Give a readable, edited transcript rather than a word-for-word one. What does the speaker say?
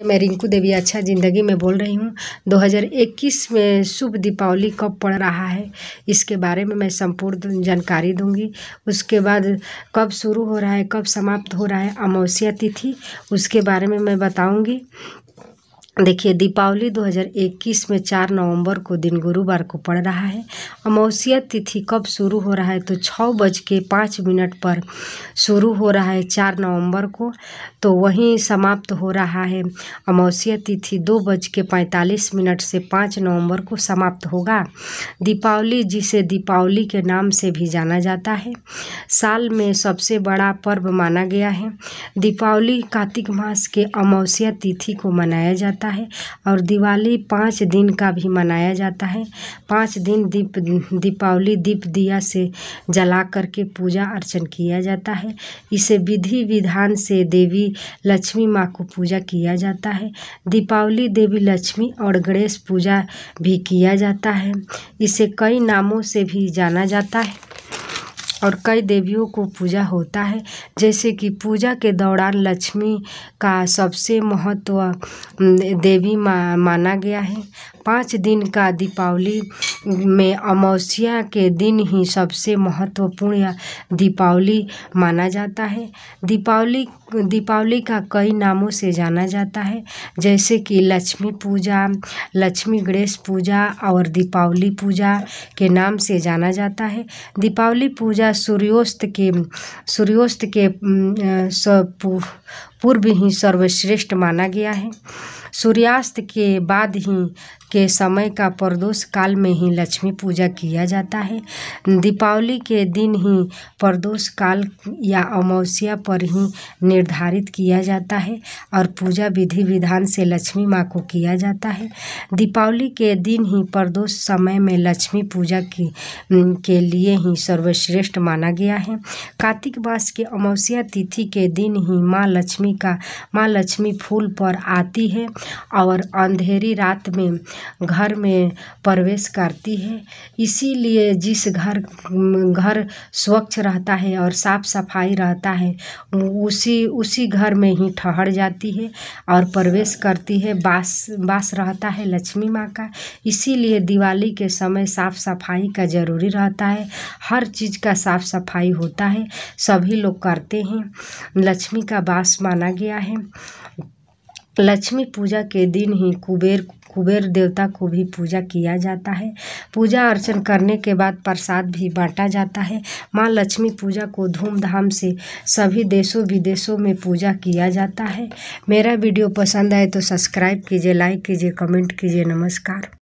मैं रिंकू देवी अच्छा ज़िंदगी में बोल रही हूँ। 2021 में शुभ दीपावली कब पड़ रहा है इसके बारे में मैं संपूर्ण जानकारी दूंगी। उसके बाद कब शुरू हो रहा है, कब समाप्त हो रहा है अमावस्या तिथि, उसके बारे में मैं बताऊंगी। देखिए, दीपावली 2021 में 4 नवंबर को दिन गुरुवार को पड़ रहा है। अमावस्या तिथि कब शुरू हो रहा है तो 6:05 पर शुरू हो रहा है 4 नवंबर को, तो वहीं समाप्त हो रहा है अमावस्या तिथि 2:45 से 5 नवंबर को समाप्त होगा। दीपावली, जिसे दीपावली के नाम से भी जाना जाता है, साल में सबसे बड़ा पर्व माना गया है। दीपावली कार्तिक मास के अमावस्या तिथि को मनाया जाता है और दिवाली 5 दिन का भी मनाया जाता है। 5 दिन दीपावली दीप दिया से जला करके पूजा अर्चन किया जाता है। इसे विधि विधान से देवी लक्ष्मी माँ को पूजा किया जाता है। दीपावली देवी लक्ष्मी और गणेश पूजा भी किया जाता है। इसे कई नामों से भी जाना जाता है और कई देवियों को पूजा होता है। जैसे कि पूजा के दौरान लक्ष्मी का सबसे महत्व देवी माना गया है। 5 दिन का दीपावली में अमावस्या के दिन ही सबसे महत्वपूर्ण दीपावली माना जाता है। दीपावली का कई नामों से जाना जाता है, जैसे कि लक्ष्मी पूजा, लक्ष्मी गणेश पूजा और दीपावली पूजा के नाम से जाना जाता है। दीपावली पूजा सूर्यास्त के पूर्व ही सर्वश्रेष्ठ माना गया है। सूर्यास्त के बाद ही के समय का प्रदोष काल में ही लक्ष्मी पूजा किया जाता है। दीपावली के दिन ही प्रदोष काल या अमावस्या पर ही निर्धारित किया जाता है और पूजा विधि विधान से लक्ष्मी माँ को किया जाता है। दीपावली के दिन ही प्रदोष समय में लक्ष्मी पूजा के लिए ही सर्वश्रेष्ठ माना गया है। कार्तिक मास के अमावस्या तिथि के दिन ही माँ लक्ष्मी फूल पर आती है और अंधेरी रात में घर में प्रवेश करती है। इसीलिए जिस घर स्वच्छ रहता है और साफ सफाई रहता है, उसी घर में ही ठहर जाती है और प्रवेश करती है, वास रहता है लक्ष्मी माँ का। इसीलिए दिवाली के समय साफ सफाई का ज़रूरी रहता है। हर चीज़ का साफ सफाई होता है, सभी लोग करते हैं। लक्ष्मी का वास माना गया है। लक्ष्मी पूजा के दिन ही कुबेर देवता को भी पूजा किया जाता है। पूजा अर्चन करने के बाद प्रसाद भी बांटा जाता है। माँ लक्ष्मी पूजा को धूमधाम से सभी देशों विदेशों में पूजा किया जाता है। मेरा वीडियो पसंद आए तो सब्सक्राइब कीजिए, लाइक कीजिए, कमेंट कीजिए। नमस्कार।